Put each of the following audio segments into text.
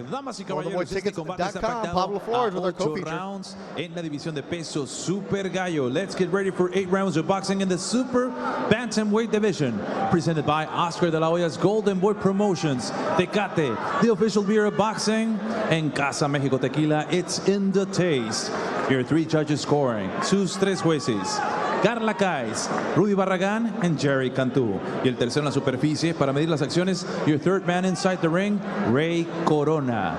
Damas y caballeros, este combate está pactado a 8 rounds en la división de peso Super Gallo. Let's get ready for 8 rounds of boxing in the Super Bantamweight division. Presented by Oscar de la Hoya's Golden Boy Promotions. Tecate, the official beer of boxing. En Casa Mexico Tequila, it's in the taste. Here are 3 judges scoring. Sus 3 jueces. Carla Cais, Rudy Barragán, and Jerry Cantú. Y el tercero en la superficie para medir las acciones, your third man inside the ring, Ray Corona.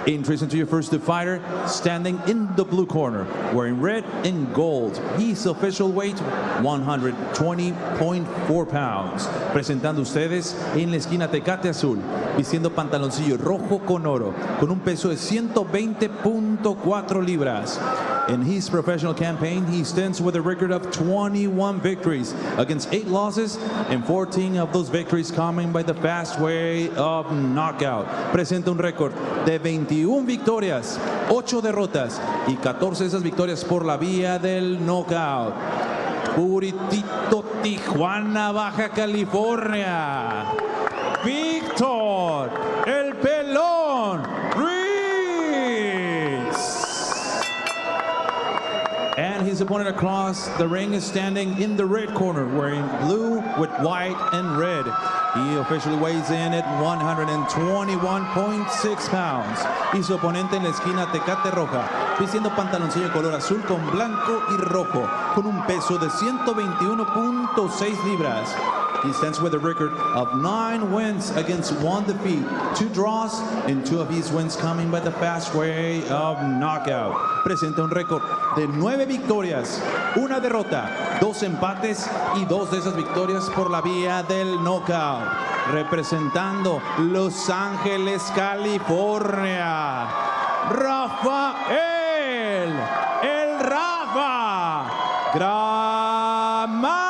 Introducing to your first fighter, standing in the blue corner, wearing red and gold. His official weight, 120.4 pounds. Presentando ustedes en la esquina Tecate Azul, vistiendo pantaloncillo rojo con oro, con un peso de 120.4 libras. In his professional campaign, he stands with a record of 21 victories against 8 losses, and 14 of those victories coming by the fast way of knockout. Presenta un récord de 21 victorias, 8 derrotas y 14 de esas victorias por la vía del knockout. Puritito, Tijuana, Baja California. Víctor, el pelón, Ruiz. And his opponent across the ring is standing in the red corner, wearing blue with white and red. He officially weighs in at 121.6 pounds. Y su oponente en la esquina Tecate Roja, vistiendo pantaloncillo color azul con blanco y rojo, con un peso de 121.6 libras. He stands with a record of 9 wins against 1 defeat, 2 draws, and 2 of his wins coming by the fast way of knockout. Presenta un récord de 9 victorias, 1 derrota, 2 empates y 2 de esas victorias por la vía del knockout. Representando Los Ángeles, California, Rafael, el Rafa Gramajo.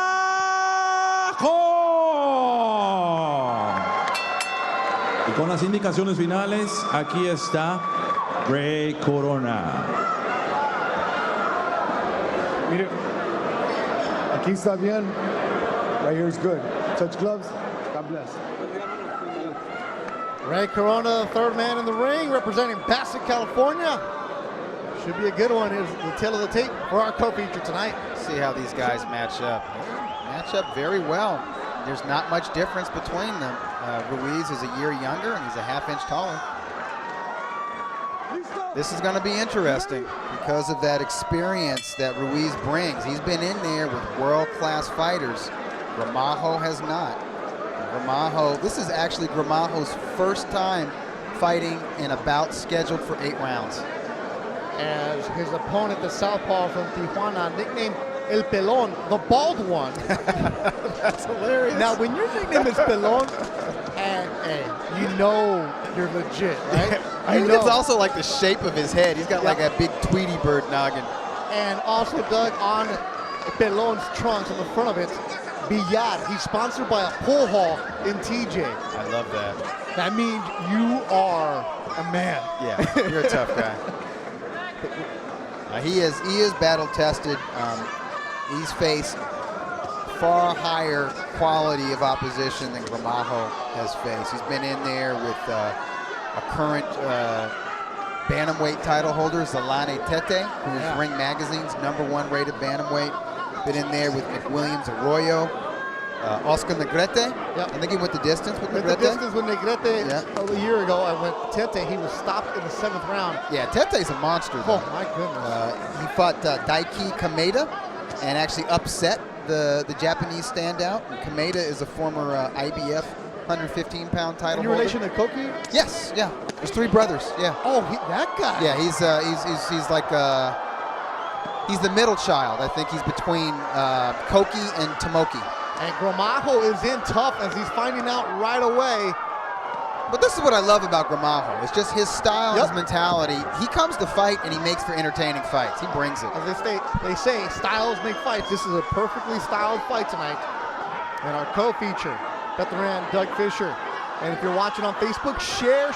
Y con las indicaciones finales, aquí está Ray Corona. Mire, aquí está bien. Right here is good. Touch gloves. God bless. Ray Corona, the third man in the ring, representing Bassett, California. Should be a good one. Here's the tail of the tape for our co-feature tonight. See how these guys match up. Match up very well. There's not much difference between them. Ruiz is a year younger and he's a half-inch taller. This is going to be interesting because of that experience that Ruiz brings. He's been in there with world-class fighters. Gramajo has not. Gramajo, this is actually Gramajo's first time fighting in a bout scheduled for 8 rounds. As his opponent, the southpaw from Tijuana, nicknamed El Pelón, the bald one. That's hilarious. Now, when your nickname is Pelón, and you know you're legit, right? I think it's also like the shape of his head. He's got like a big Tweety bird noggin. And also, Doug, on Pelón's trunks on the front of it, Billar. He's sponsored by a pool hall in TJ. I love that. That means you are a man. Yeah, you're a tough guy. He is battle tested. He's faced far higher quality of opposition than Gramajo has faced. He's been in there with a current bantamweight title holder, Zalane Tete, who is Ring Magazine's #1 rated bantamweight. Been in there with McWilliams Arroyo, Oscar Negrete. Yep. I think he went the distance with Negrete. The distance with Negrete a year ago. I went Tete. He was stopped in the 7th round. Yeah, Tete's a monster, though. Oh, my goodness. He fought Daiki Kameda and actually upset the Japanese standout. And Kameda is a former IBF 115-pound title holder. In relation to Koki? Yes, yeah. There's 3 brothers, yeah. Oh, that guy. Yeah, he's like he's the middle child. I think he's between Koki and Tomoki. And Gramajo is in tough as he's finding out right away. But this is what I love about Gramajo. It's just his style, his mentality. He comes to fight and he makes for entertaining fights. He brings it. As they say, styles make fights. This is a perfectly styled fight tonight. And our co-feature, veteran Doug Fisher. And if you're watching on Facebook, share,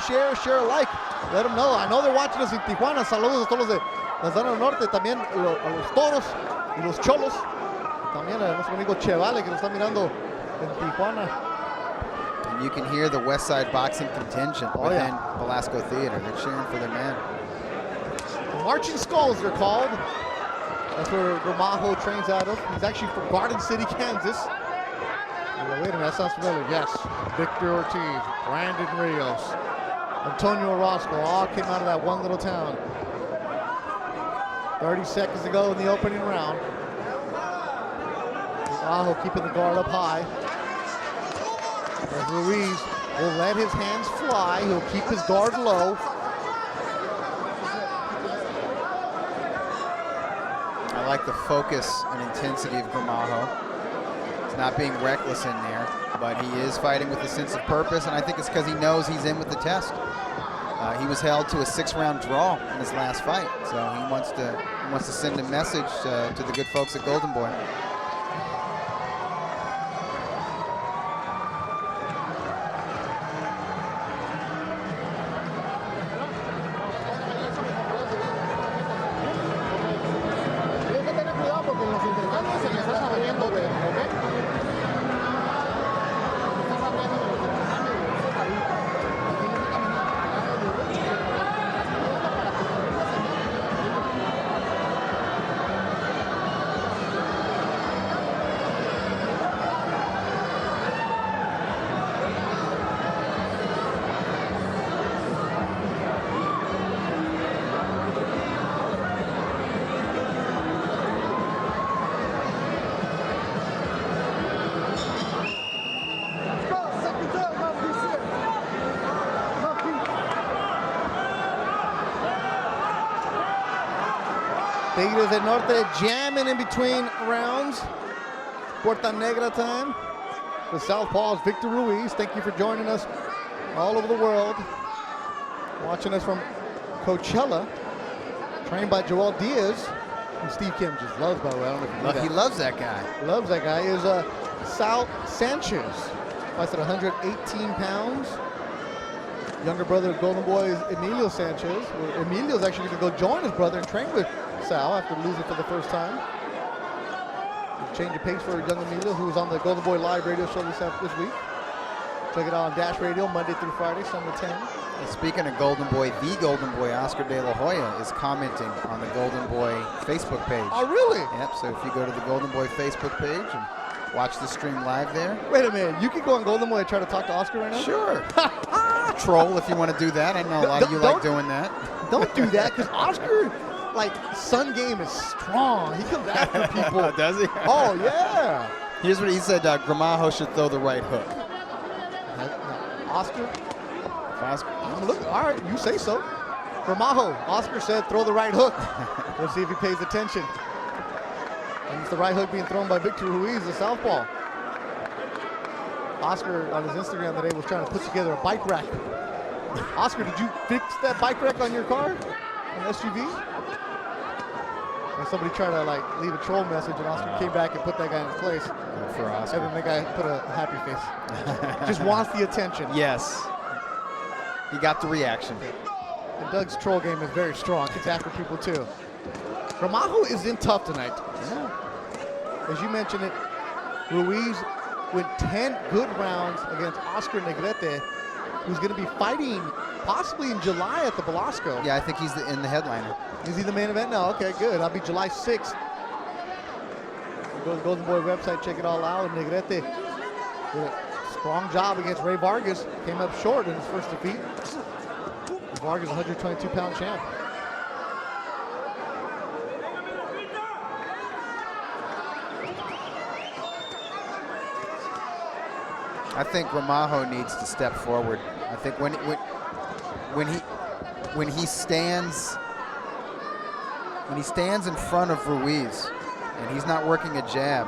like. Let them know. I know they're watching us in Tijuana. Saludos a todos los de la zona norte. También a los toros y los cholos. También a nuestro amigo Chevale que nos está mirando en Tijuana. you can hear the West Side boxing contingent within Belasco Theater. They're cheering for their man. Marching Skulls, they're called. That's where Gramajo trains out of. He's actually from Garden City, Kansas. Wait a minute, that sounds familiar. Yes, Victor Ortiz, Brandon Rios, Antonio Orozco, all came out of that one little town. 30 seconds to go in the opening round. Gramajo keeping the guard up high. As Ruiz will let his hands fly. He'll keep his guard low. I like the focus and intensity of Gramajo. He's not being reckless in there, but he is fighting with a sense of purpose, and I think it's because he knows he's in with the test. He was held to a 6-round draw in his last fight, so he wants to send a message to the good folks at Golden Boy. Tigres del Norte jamming in between rounds. Puerta Negra time. The southpaw is Victor Ruiz. Thank you for joining us all over the world. Watching us from Coachella. Trained by Joel Diaz, who Steve Kim just loves, by the way. I don't know if you knew that. He loves that guy. Loves that guy. Is Sal Sanchez. Fights at 118 pounds. Younger brother of Golden Boy is Emilio Sanchez. Emilio's actually going to go join his brother and train with Sal after losing for the first time. Change of pace for young Emilio, who was on the Golden Boy Live radio show this week. Check it out on Dash Radio Monday through Friday, 7 to 10. And speaking of Golden Boy, the Golden Boy, Oscar De La Hoya, is commenting on the Golden Boy Facebook page. Oh, really? Yep, so if you go to the Golden Boy Facebook page and watch the stream live there. Wait a minute, you can go on Golden Boy and try to talk to Oscar right now? Sure. Troll if you want to do that. I know a lot of you like doing that. Don't do that, because Oscar, like, Sun game is strong. He comes after people. Does he? Oh, yeah. Here's what he said, Gramajo should throw the right hook. Oscar? Look, all right, you say so. Gramajo, Oscar said throw the right hook. Let's see if he pays attention. And it's the right hook being thrown by Victor Ruiz, the southpaw. Oscar on his Instagram today was trying to put together a bike rack. Oscar, did you fix that bike rack on your car? An SUV? And somebody tried to like leave a troll message, and Oscar came back and put that guy in his place. Good for Oscar. And then the guy put a happy face. Just wants the attention. Yes. He got the reaction. And Doug's troll game is very strong. It's after people too. Gramajo is in tough tonight. Yeah. As you mentioned it, Ruiz went 10 good rounds against Oscar Negrete, who's going to be fighting possibly in July at the Belasco. Yeah, I think he's in the headliner. Is he the main event now? Okay, good. That'll be July 6th. Go to the Golden Boy website, check it all out. Negrete did a strong job against Ray Vargas. Came up short in his first defeat. Vargas, 122-pound champ. I think Gramajo needs to step forward. I think when he stands in front of Ruiz and he's not working a jab,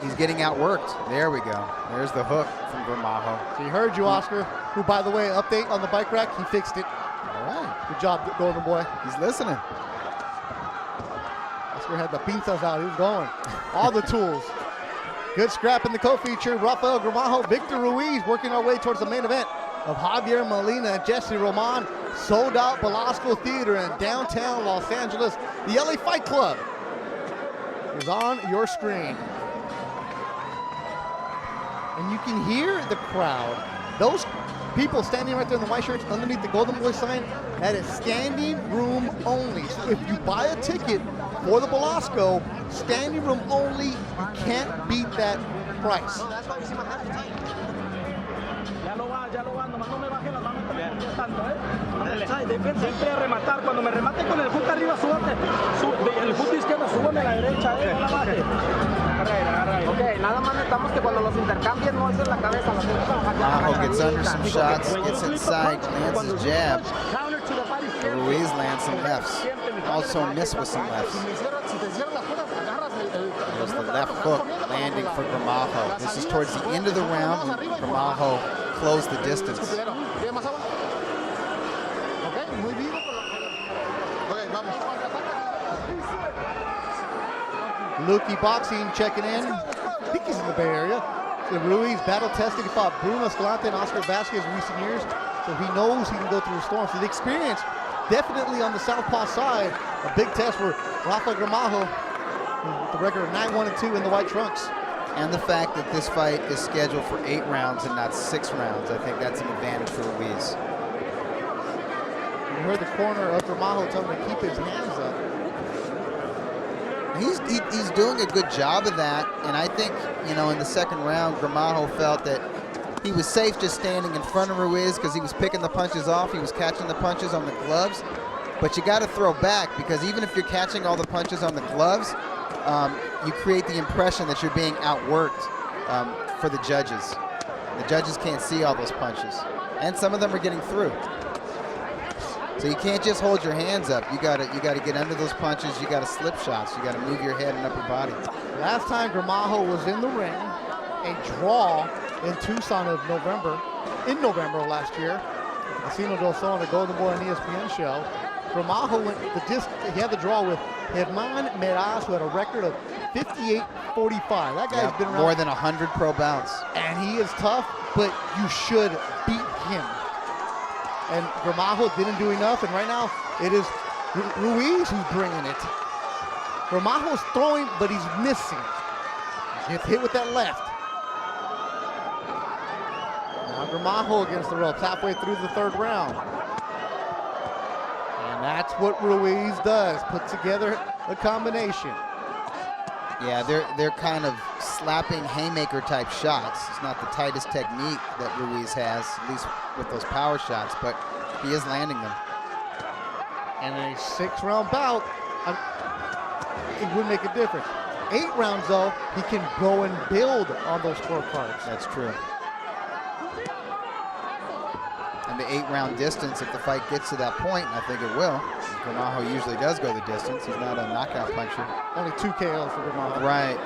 he's getting outworked. There we go. There's the hook from Gramajo. So he heard you, Oscar, who, by the way, update on the bike rack, he fixed it. All right. Good job, Golden Boy. He's listening. Oscar had the pinzas out. He was going. All the tools. Good scrap in the co-feature. Rafael Gramajo, Victor Ruiz working our way towards the main event of Javier Molina and Jesse Roman. Sold out Belasco Theater in downtown Los Angeles. The LA Fight Club is on your screen. And you can hear the crowd. Those people standing right there in the white shirts underneath the Golden Boy sign, that is standing room only. So if you buy a ticket for the Belasco, standing room only, you can't beat that price. Siempre a rematar. Cuando me remate con el hook arriba, súbate. El hook izquierdo, súbame a la derecha, no la baje. Ok, nada más necesitamos que cuando los intercambies no alces la cabeza. Gramajo gets under some shots, gets inside, lands his jab. Ruiz lands some lefts. Also missed with some lefts. There's the left hook landing for Gramajo. This is towards the end of the round when Gramajo closed the distance. Lukey Boxing checking in. I think he's in the Bay Area. So Ruiz battle-tested. He fought Bruno Escalante and Oscar Vasquez in recent years, so he knows he can go through the storm. So the experience definitely on the southpaw side. A big test for Rafael Gramajo with the record of 9-1-2 in the white trunks. And the fact that this fight is scheduled for 8 rounds and not 6 rounds, I think that's an advantage for Ruiz. You heard the corner of Gramajo tell him to keep his hands up. He's doing a good job of that, and I think, you know, in the second round, Gramajo felt that he was safe just standing in front of Ruiz because he was picking the punches off, he was catching the punches on the gloves, but you got to throw back because even if you're catching all the punches on the gloves, you create the impression that you're being outworked for the judges. The judges can't see all those punches, and some of them are getting through. So you can't just hold your hands up. You gotta get under those punches. You gotta slip shots. You gotta move your head and upper body. Last time Gramajo was in the ring, a draw in Tucson in November of last year, Casino del Sol on the Golden Boy and ESPN show. Gramajo went the distance. He had the draw with Germán Meraz, who had a record of 58-45. That guy's been around more than 100 pro bouts, and he is tough. But you should beat him. And Gramajo didn't do enough, and right now it is Ruiz who's bringing it. Gramajo's throwing, but he's missing. He gets hit with that left. Now Gramajo against the ropes, halfway through the third round. And that's what Ruiz does, put together a combination. Yeah, they're kind of slapping haymaker type shots. It's not the tightest technique that Ruiz has, at least with those power shots, but he is landing them. And in a 6-round bout, it would make a difference. 8 rounds though, he can go and build on those scorecards. That's true. And the 8-round distance, if the fight gets to that point, I think it will. Gramajo usually does go the distance. He's not a knockout puncher. Only 2 KOs for Gramajo. Right.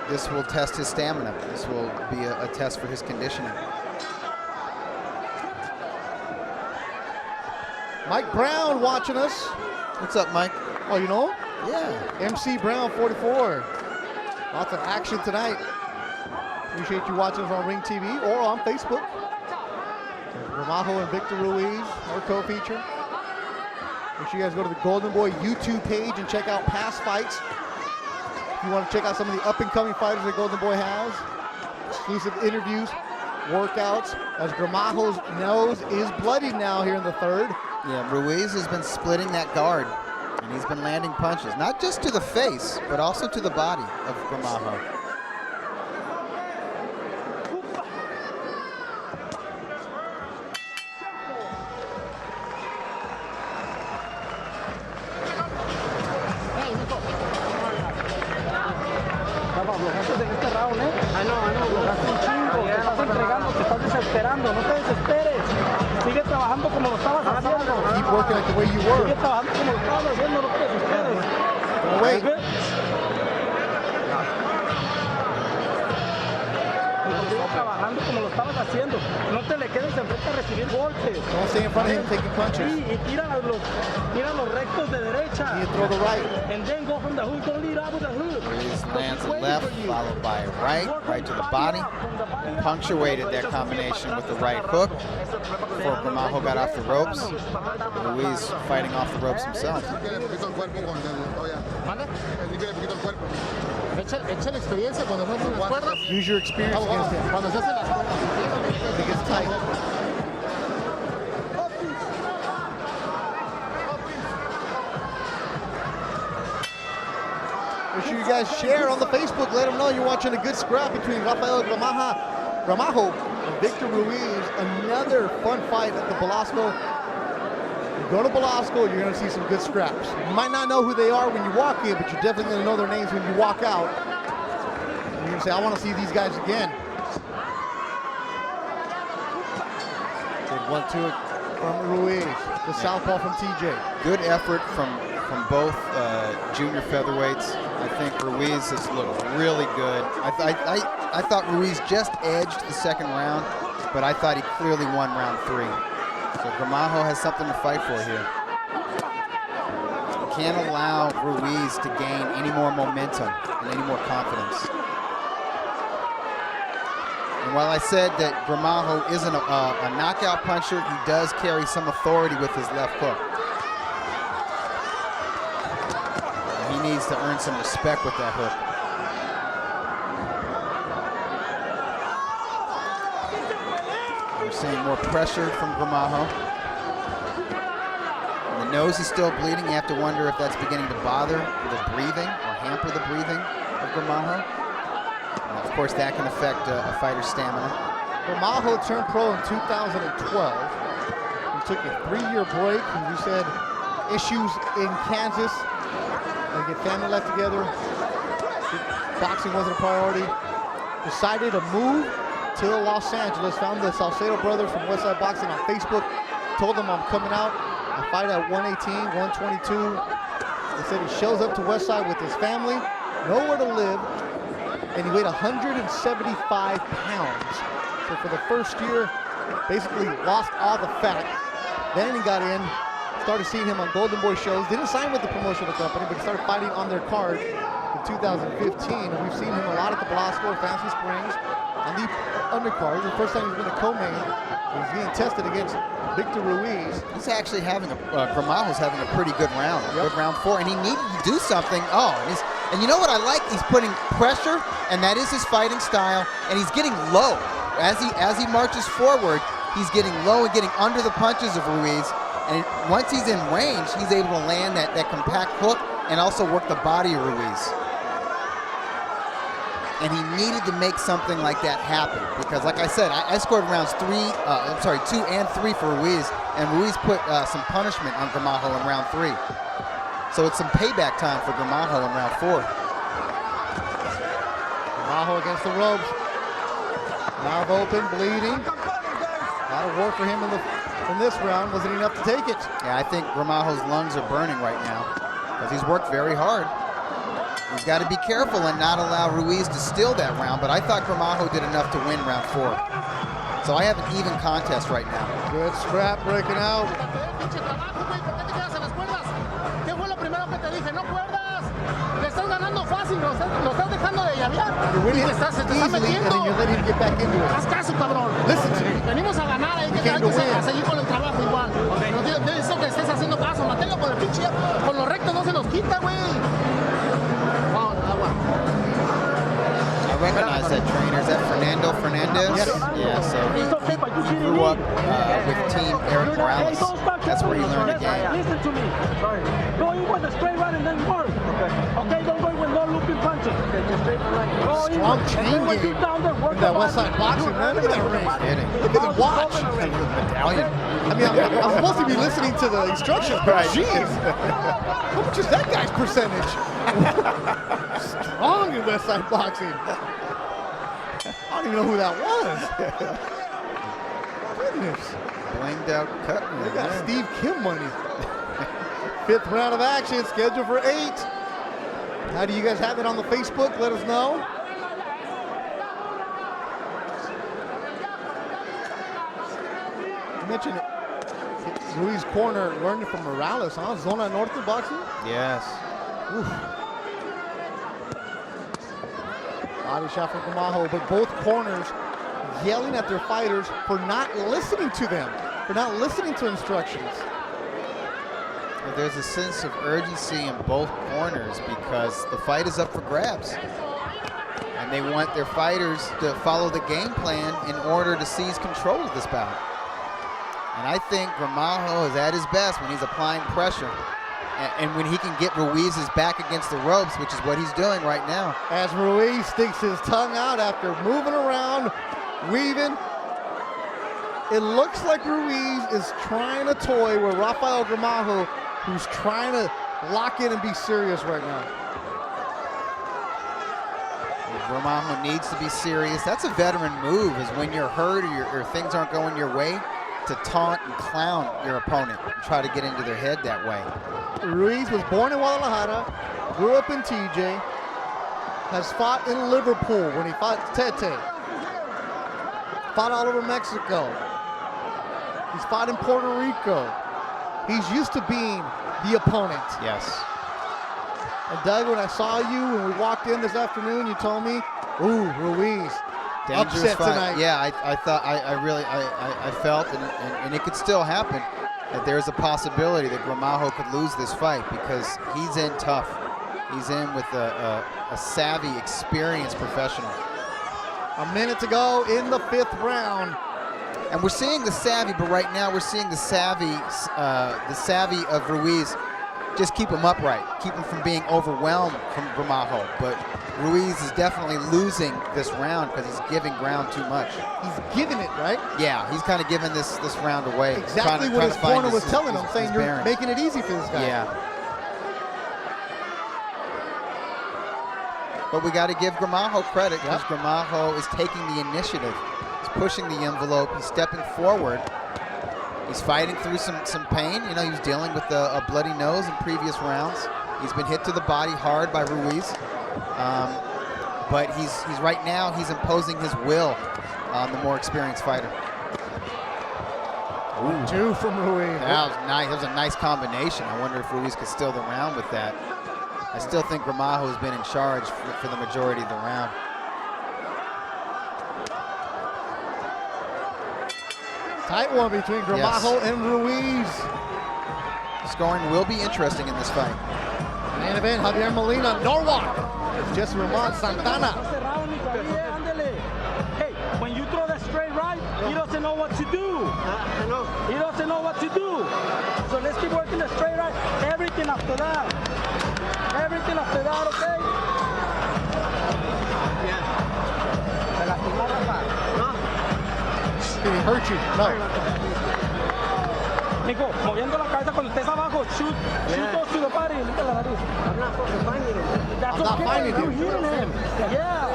This will test his stamina. This will be a test for his conditioning. Mike Brown watching us. What's up, Mike? Oh, you know him? Yeah. MC Brown 44. Lots of action tonight. Appreciate you watching us on Ring TV or on Facebook. Gramajo and Victor Ruiz, our co-feature. Make sure you guys go to the Golden Boy YouTube page and check out past fights. If you want to check out some of the up-and-coming fighters that Golden Boy has, exclusive interviews, workouts, as Gramajo's nose is bloody now here in the third. Yeah, Ruiz has been splitting that guard, and he's been landing punches, not just to the face, but also to the body of Gramajo. No te desesperes. Sigue trabajando como lo estabas haciendo. Keep working like the way you were. Sigue trabajando como lo estabas haciendo, no te desesperes. Don't wait. Sigue trabajando como lo estabas haciendo. No te le quedes enfrente a recibir golpes. Don't stay in front of him taking punches. Sí, y tira los rectos de derecha. You throw the right. And then go from the hook. Don't lead out with the hook. Ruiz lands a left, followed by a right to the body, and punctuated that combination with the right hook before Gramajo got off the ropes. Ruiz fighting off the ropes himself. Use your experience against him. when it gets tight. Make sure you guys share on the Facebook. Let them know you're watching a good scrap between Rafael Gramajo and Victor Ruiz. Another fun fight at the Belasco. You go to Belasco, you're going to see some good scraps. You might not know who they are when you walk in, but you're definitely going to know their names when you walk out. And you're going to say, I want to see these guys again. Good 1-2 from Ruiz. The southpaw from TJ. Good effort from both junior featherweights. I think Ruiz has looked really good. I thought Ruiz just edged the second round, but I thought he clearly won round 3. So Gramajo has something to fight for here. You can't allow Ruiz to gain any more momentum and any more confidence. And while I said that Gramajo isn't a knockout puncher, he does carry some authority with his left hook. He needs to earn some respect with that hook. We're seeing more pressure from Gramajo. And the nose is still bleeding. You have to wonder if that's beginning to bother the breathing or hamper the breathing of Gramajo. And of course, that can affect a fighter's stamina. Gramajo turned pro in 2012. He took a 3-year break. As you said, issues in Kansas. They get family life together. Boxing wasn't a priority. Decided to move to Los Angeles. Found the Salcedo brothers from Westside Boxing on Facebook. Told them I'm coming out. I fight at 118, 122. They said he shows up to Westside with his family, nowhere to live, and he weighed 175 pounds. So for the first year, basically lost all the fat. Then he got in. Started seeing him on Golden Boy shows. Didn't sign with the promotional company, but he started fighting on their card in 2015. And we've seen him a lot at the Belasco, Fancy Springs, on the undercard. The first time he's been a co-main. He's getting tested against Victor Ruiz. He's actually having Gramajo's having a pretty good round. Good round 4, and he needed to do something. And you know what I like? He's putting pressure, and that is his fighting style. And he's getting low as he marches forward. He's getting low and getting under the punches of Ruiz. And once he's in range, he's able to land that compact hook and also work the body of Ruiz. And he needed to make something like that happen because, like I said, I scored rounds 2 and 3 for Ruiz, and Ruiz put some punishment on Gramajo in round 3. So it's some payback time for Gramajo in round 4. Gramajo against the ropes. Mouth open, bleeding. A lot of work for him in this round. Wasn't enough to take it. Yeah, I think Gramajo's lungs are burning right now because he's worked very hard. He's got to be careful and not allow Ruiz to steal that round, but I thought Gramajo did enough to win round 4. So I have an even contest right now. Good scrap breaking out. You're winning easily, and then you're letting him get back into it. Listen to me. Venimos a ganar, hay que seguir con el trabajo igual. Eso que estés haciendo caso, manténlo con el pinche, con lo recto no se nos quita, güey. I recognize that trainer. Is that Fernando Fernandez? Yes. Yeah, so he grew up with Team Eric Morales. That's where he learned the game. Listen to me. Go in with a straight right and then work. Okay, don't go with no looping punches. Just straight right. Strong chain game in that Westside Boxing, man. Look at that ring. Look at the watch. Medallion. I mean, I'm supposed to be listening to the instructions, but jeez. How much is that guy's percentage? Strong in Westside Boxing. I don't even know who that was. Goodness. Blamed out Cutler. They got Steve Kim money. 5th round of action, scheduled for 8. How do you guys have it on the Facebook? Let us know. You mentioned Ruiz corner learning from Morales, huh? Zona Norte boxing? Yes. Oof. Body shot from Gramajo, but both corners yelling at their fighters for not listening to them, for not listening to instructions. There's a sense of urgency in both corners because the fight is up for grabs. And they want their fighters to follow the game plan in order to seize control of this bout. And I think Gramajo is at his best when he's applying pressure and when he can get Ruiz's back against the ropes, which is what he's doing right now. As Ruiz sticks his tongue out after moving around, weaving. It looks like Ruiz is trying to toy with Rafael Gramajo, who's trying to lock in and be serious right now. Gramajo needs to be serious. That's a veteran move, is when you're hurt or things aren't going your way, to taunt and clown your opponent and try to get into their head that way. Ruiz was born in Guadalajara, grew up in TJ, has fought in Liverpool when he fought Tete, fought all over Mexico. He's fought in Puerto Rico. He's used to being the opponent. Yes. And Doug, when I saw you when we walked in this afternoon, you told me, ooh, Ruiz, Dangerous upset fight tonight. Yeah, I thought, I felt, and it could still happen, that there's a possibility that Gramajo could lose this fight because he's in tough. He's in with a savvy, experienced professional. A minute to go in the 5th round. And we're seeing the savvy, but right now we're seeing the savvy of Ruiz just keep him upright, keep him from being overwhelmed from Gramajo. But Ruiz is definitely losing this round because he's giving ground too much. He's giving it, right? Yeah, he's kind of giving this round away. Exactly what his corner was telling him, saying you're making it easy for this guy. Yeah. But we got to give Gramajo credit because Gramajo is taking the initiative. He's pushing the envelope. He's stepping forward. He's fighting through some pain. You know, he was dealing with a bloody nose in previous rounds. He's been hit to the body hard by Ruiz. But he's right now, he's imposing his will on the more experienced fighter. Ooh. 2 from Ruiz. That was nice. That was a nice combination. I wonder if Ruiz could steal the round with that. I still think Gramajo has been in charge for the majority of the round. Tight one between Gramajo and Ruiz. Scoring will be interesting in this fight. Main event, Javier Molina, Norwalk. It's just Ramon Santana. Hey, when you throw that straight right, he doesn't know what to do. I know. He doesn't know what to do. So let's keep working the straight right. Everything after that. Everything after that, okay? Did he hurt you? No. Nico, moviendo la cabeza cuando estés abajo, shoot those to the body, limpia la nariz. I'm not finding him. That's I'm not finding him. You're hitting him. Yeah.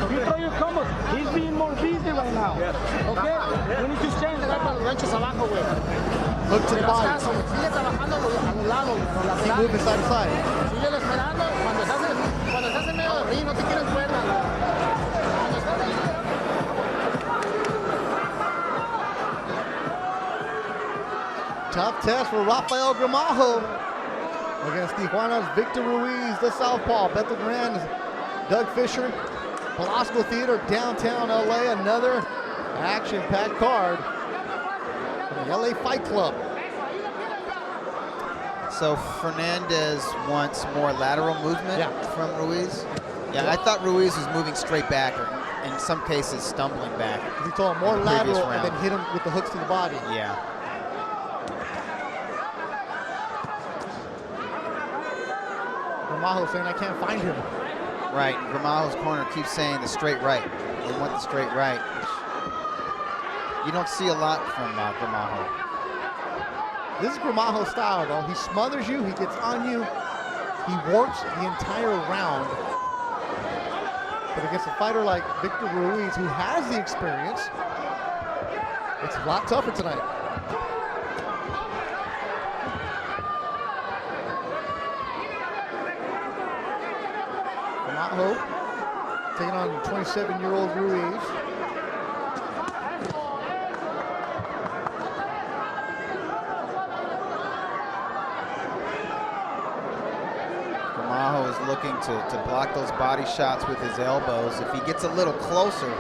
You throw your combos. He's being more busy right now. Okay? We need to change that. Look to the body. Keep moving side to side. Tough test for Rafael Gramajo against Tijuana's Victor Ruiz, the southpaw. Bethel Grand, Doug Fisher, Palacio Theater, downtown LA. Another action-packed card from the LA Fight Club. So Fernandez wants more lateral movement from Ruiz. Yeah, I thought Ruiz was moving straight back, or in some cases stumbling back. He told him more lateral and then hit him with the hooks to the body. Yeah. Gramajo saying, I can't find him. Right, Gramajo's corner keeps saying the straight right. They want the straight right, which you don't see a lot from Gramajo. This is Gramajo's style, though. He smothers you, he gets on you, he works the entire round. But against a fighter like Victor Ruiz, who has the experience, it's a lot tougher tonight. Gramajo taking on 27-year-old Ruiz. Gramajo is looking to block those body shots with his elbows. If he gets a little closer,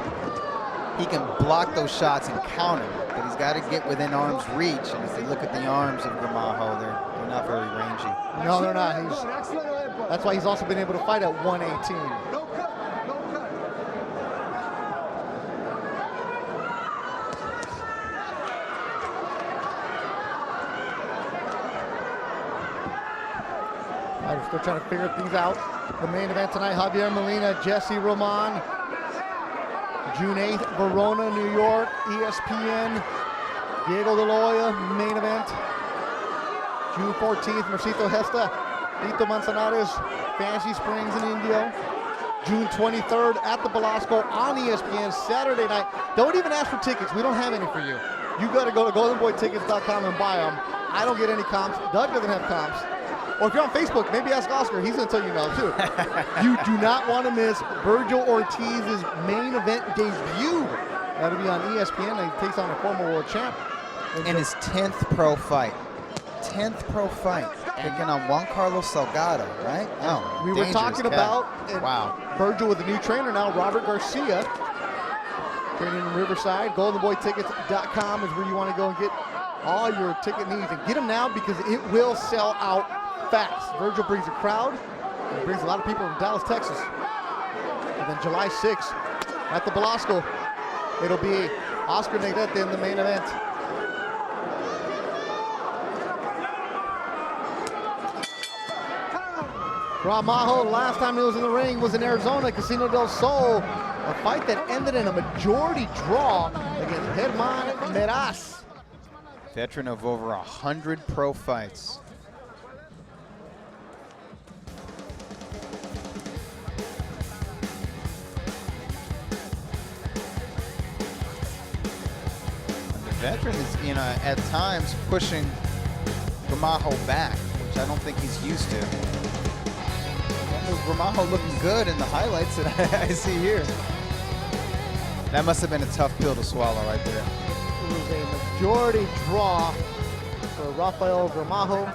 he can block those shots and counter. But he's got to get within arm's reach. And if you look at the arms of Gramajo, they're not very rangy. No, they're not. That's why he's also been able to fight at 118. Fighters still trying to figure things out. The main event tonight, Javier Molina, Jesse Roman. June 8th, Verona, New York, ESPN. Diego De Loya, main event. June 14th, Mercito Hesta, Lito Manzanares, Fancy Springs in Indio. June 23rd at the Belasco on ESPN, Saturday night. Don't even ask for tickets. We don't have any for you. You got to go to goldenboytickets.com and buy them. I don't get any comps. Doug doesn't have comps. Or if you're on Facebook, maybe ask Oscar. He's going to tell you now, too. You do not want to miss Virgil Ortiz's main event debut. That'll be on ESPN. He takes on a former world champ. And his 10th pro fight. 10th pro fight. Taking on Juan Carlos Salgado, right? Oh, we were talking about Virgil with a new trainer now, Robert Garcia. Training in Riverside. GoldenBoyTickets.com is where you want to go and get all your ticket needs. And get them now because it will sell out fast. Virgil brings a crowd. He brings a lot of people from Dallas, Texas. And then July 6th at the Belasco, it'll be Oscar Negrete in the main event. Gramajo, last time he was in the ring was in Arizona, Casino del Sol. A fight that ended in a majority draw against Germán Meraz. Veteran of over 100 pro fights. And the veteran is, you know, at times pushing Gramajo back, which I don't think he's used to. Gramajo looking good in the highlights that I see here. That must have been a tough pill to swallow right there. It was a majority draw for Rafael Gramajo.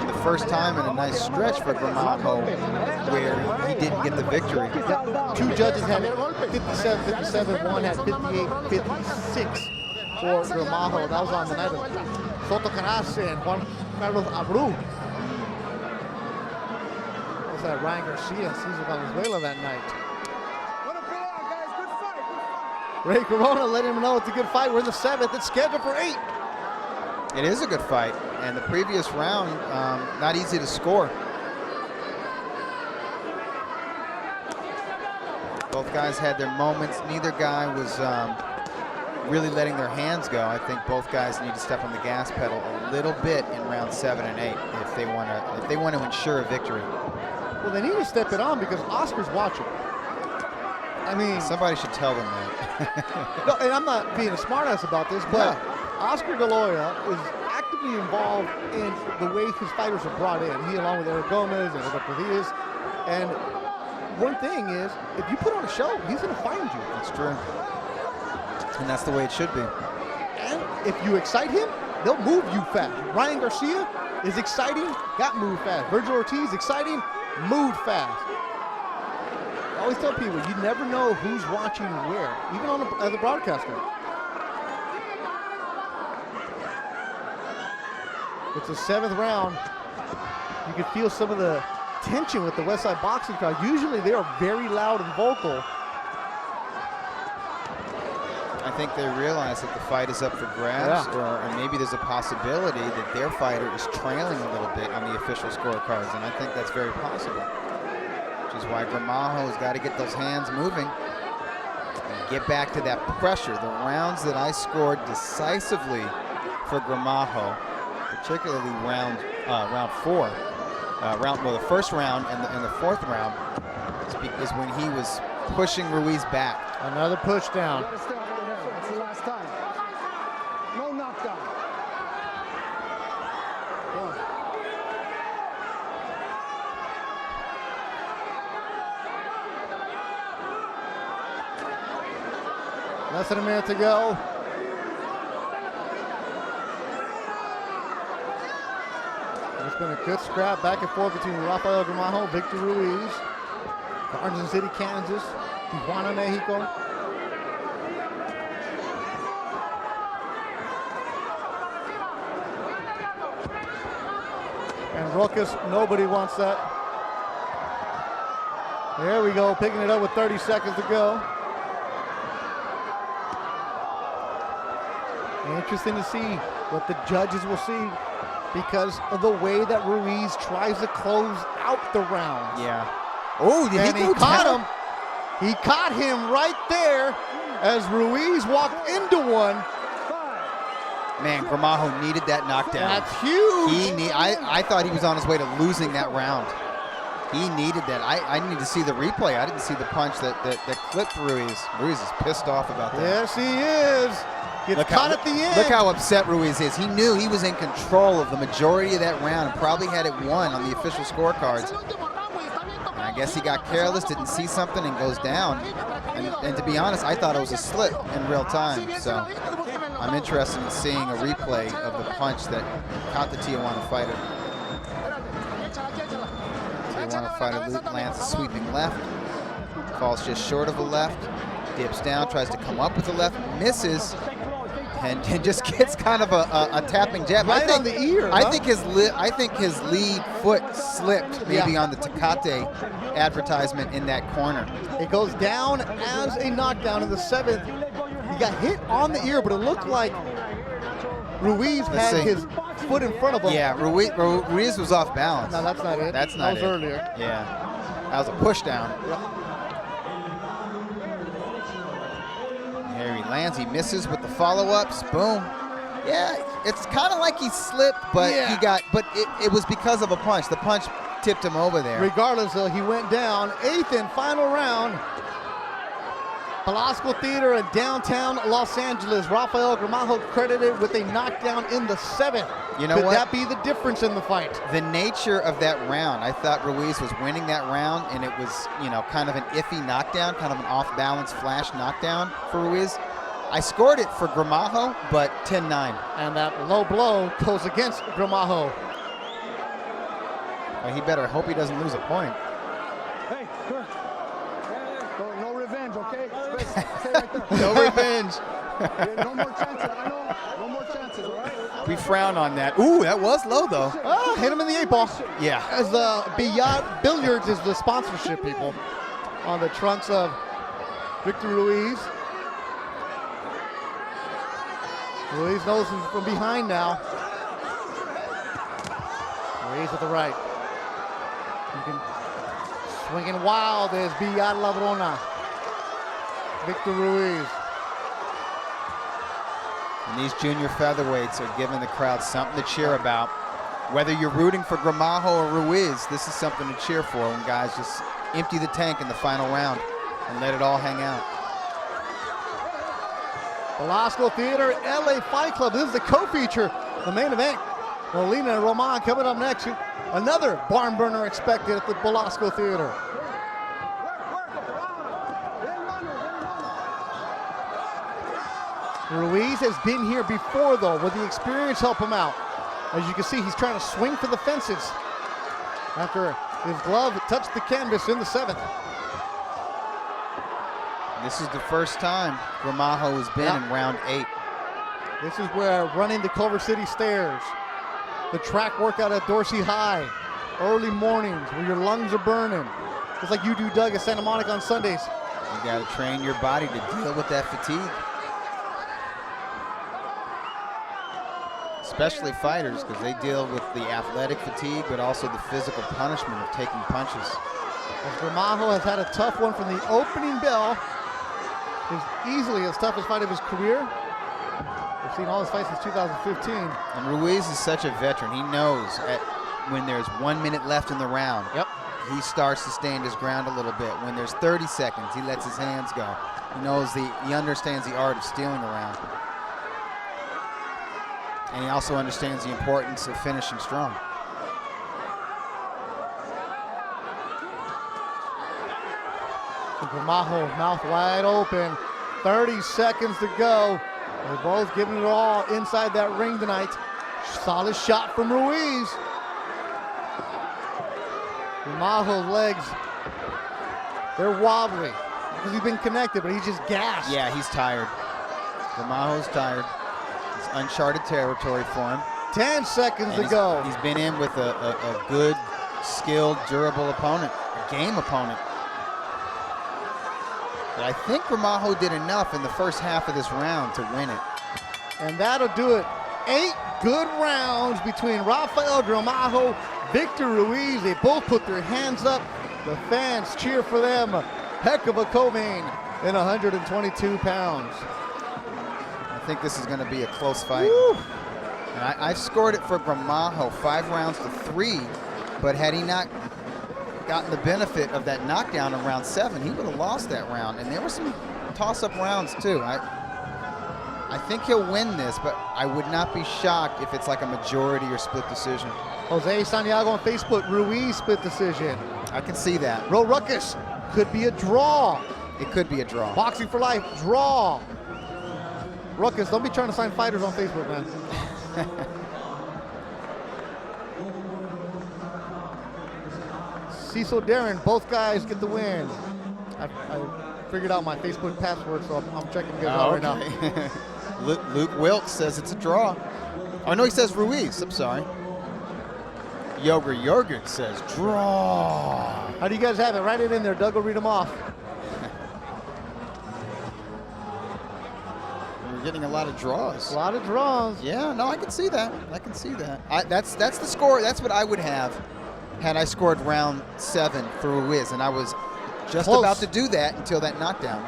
And the first time in a nice stretch for Gramajo where he didn't get the victory. Yeah. Two judges had 57-57, one had 58-56 for Gramajo. That was on the night of Soto Canas and Juan Carlos Abreu. That Ryan Garcia and Cesar Valenzuela that night. Ray Corona let him know it's a good fight. We're in the 7th. It's scheduled for 8. It is a good fight, and the previous round, not easy to score. Both guys had their moments. Neither guy was really letting their hands go. I think both guys need to step on the gas pedal a little bit in round 7 and 8 if they want to ensure a victory. Well, they need to step it on because Oscar's watching. I mean, somebody should tell them that. No, and I'm not being a smartass about this, but Oscar De Loya is actively involved in the way his fighters are brought in. He, along with Eric Gomez and Roberto Diaz. And one thing is, if you put on a show, he's going to find you. That's true. And that's the way it should be. And if you excite him, they'll move you fast. Ryan Garcia is exciting, got moved fast. Virgil Ortiz, exciting, moved fast. I always tell people, you never know who's watching where, even on as a broadcaster. It's the 7th round. You can feel some of the tension with the Westside boxing crowd. Usually they are very loud and vocal. I think they realize that the fight is up for grabs, or maybe there's a possibility that their fighter is trailing a little bit on the official scorecards, and I think that's very possible. Which is why Gramajo has got to get those hands moving and get back to that pressure. The rounds that I scored decisively for Gramajo, particularly round 4, the first round and the 4th round, is when he was pushing Ruiz back. Another push down. That's the last time. No knockdown. Less than a minute to go. It's been a good scrap back and forth between Rafael Gramajo, Victor Ruiz, Garden City, Kansas, Tijuana, Mexico. And Rokas, nobody wants that. There we go, picking it up with 30 seconds to go. Interesting to see what the judges will see. because of the way that Ruiz tries to close out the rounds. Yeah. Oh, did And he he go caught down? him. He caught him right there as Ruiz walked into one. Man, Gramajo needed that knockdown. That's huge. I thought he was on his way to losing that round. He needed that. I need to see the replay. I didn't see the punch that clipped Ruiz. Ruiz is pissed off about that. Yes, he is. Gets caught at the end. Look how upset Ruiz is. He knew he was in control of the majority of that round and probably had it won on the official scorecards. And I guess he got careless, didn't see something, and goes down. And to be honest, I thought it was a slip in real time. So I'm interested in seeing a replay of the punch that caught the Tijuana fighter. Tijuana fighter lands a sweeping left, falls just short of a left, dips down, tries to come up with the left, misses, and just gets kind of a tapping jab. Right on the ear. I think his lead foot slipped maybe on the Tecate advertisement in that corner. It goes down as a knockdown in the 7th. He got hit on the ear, but it looked like Ruiz had his foot in front of him. Yeah, Ruiz was off balance. No, that's not it. That's not it. That was earlier. Yeah, that was a push down. Yep. Here he lands, he misses with the follow-ups, boom. Yeah, it's kind of like he slipped, but it was because of a punch. The punch tipped him over there. Regardless, though, he went down. 8th and final round. Velasco Theater in downtown Los Angeles. Rafael Gramajo credited with a knockdown in the 7th. You know Could what? that be the difference in the fight? The nature of that round, I thought Ruiz was winning that round, and it was, kind of an iffy knockdown, kind of an off-balance flash knockdown for Ruiz. I scored it for Gramajo, but 10-9. And that low blow goes against Gramajo. Well, he better hope he doesn't lose a point. Hey, come here. No revenge, okay? Stay right there. No revenge. No more chances. I know. No more chances, all right? We frown on that. Ooh, that was low, though. Oh, hit him in the 8-ball. Yeah. As the Billiards is the sponsorship, people, on the trunks of Victor Ruiz. Ruiz knows him from behind now. Ruiz with the right. Swinging wild is Villar Ladrona. Victor Ruiz. And these junior featherweights are giving the crowd something to cheer about. Whether you're rooting for Gramajo or Ruiz, this is something to cheer for when guys just empty the tank in the final round and let it all hang out. Velasco Theater, LA Fight Club. This is the co-feature, the main event. Molina and Roman coming up next. Another barn burner expected at the Velasco Theater. Ruiz has been here before, though, with the experience help him out. As you can see, he's trying to swing for the fences after his glove touched the canvas in the 7th. This is the first time Gramajo has been in round 8. This is where running the Culver City stairs, the track workout at Dorsey High, early mornings where your lungs are burning, just like you do, Doug, at Santa Monica on Sundays. You got to train your body to deal with that fatigue. Especially fighters, because they deal with the athletic fatigue, but also the physical punishment of taking punches. As Gramajo has had a tough one from the opening bell. Is easily his toughest fight of his career. We've seen all his fights since 2015. And Ruiz is such a veteran. He knows when there's 1 minute left in the round, he starts to stand his ground a little bit. When there's 30 seconds, he lets his hands go. He understands the art of stealing a round. And he also understands the importance of finishing strong. Gramajo, mouth wide open. 30 seconds to go. They're both giving it all inside that ring tonight. Solid shot from Ruiz. Gramajo's legs, they're wobbly because he's been connected, but he's just gassed. Yeah, he's tired. Gramajo's tired. It's uncharted territory for him. 10 seconds to go. He's been in with a good, skilled, durable opponent, a game opponent. But I think Gramajo did enough in the first half of this round to win it. And that'll do it. 8 good rounds between Rafael Gramajo, Victor Ruiz. They both put their hands up. The fans cheer for them. Heck of a co-main in 122 pounds. I think this is going to be a close fight. And I've scored it for Gramajo 5 rounds to 3, but had he not gotten the benefit of that knockdown in round 7, he would have lost that round. And there were some toss-up rounds too. I think he'll win this, but I would not be shocked if it's like a majority or split decision. Jose Santiago on Facebook, Ruiz split decision. I can see that. Ro Ruckus, could be a draw. It could be a draw. Boxing for life, draw. Ruckus, don't be trying to sign fighters on Facebook, man. Cecil Darren, both guys get the win. I figured out my Facebook password, so I'm checking you guys out right now. Luke Wilkes says it's a draw. Oh, no, he says Ruiz. I'm sorry. Yoger Jorgen says draw. How do you guys have it? Write it in there. Doug will read them off. We're getting a lot of draws. A lot of draws. Yeah, no, I can see that. I can see that. That's the score. That's what I would have had I scored round 7 for Ruiz, and I was just close. About to do that until that knockdown.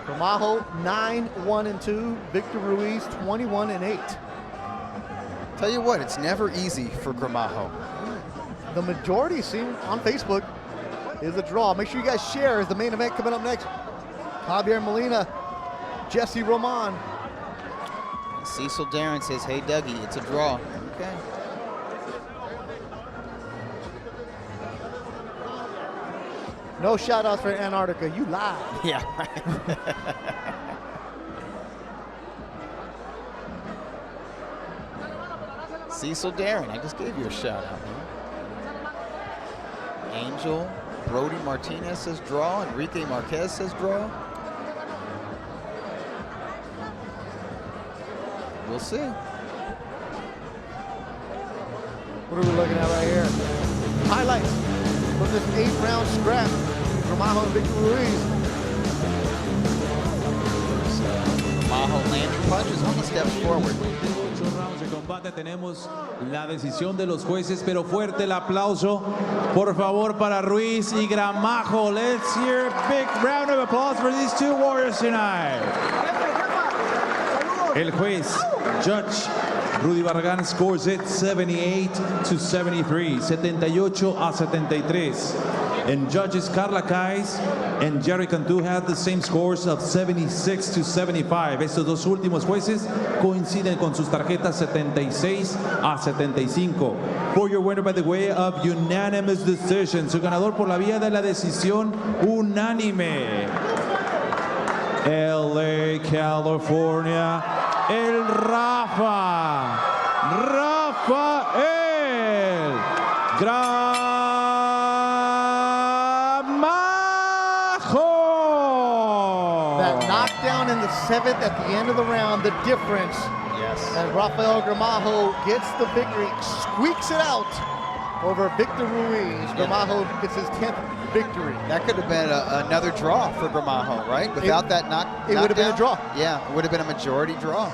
Gramajo 9-1-2. Victor Ruiz 21-8. Tell you what, it's never easy for Gramajo. The majority seem on Facebook is a draw. Make sure you guys share as the main event coming up next. Javier Molina, Jesse Roman. Cecil Darren says, hey, Dougie, it's a draw. Okay. No shout outs for Antarctica. You lied. Yeah, right. Cecil Darren, I just gave you a shout out, man. Angel, Brody Martinez says draw. Enrique Marquez says draw. We'll see. What are we looking at right here? Highlights from this 8-round scrap. Gramajo and Victor Ruiz. Gramajo landing punches when he steps forward. 8 rounds de combate, tenemos la decisión de los jueces, pero fuerte el aplauso, por favor, para Ruiz y Gramajo. Let's hear a big round of applause for these two warriors tonight. El juez, Judge Rudy Barragán, scores it 78-73, 78-73. And judges Carla Kais and Jerry Cantu had the same scores of 76-75. Estos dos últimos jueces coinciden con sus tarjetas 76-75. For your winner by the way of unanimous decision, su ganador por la vía de la decisión unánime. LA, California, el Rafael Gramajo. That knockdown in the 7th at the end of the round, the difference. Yes. As Rafael Gramajo gets the victory, squeaks it out over Victor Ruiz. Gramajo gets his 10th victory. That could have been another draw for Gramajo, right? Without that knockdown. It would have been a draw. Yeah, it would have been a majority draw.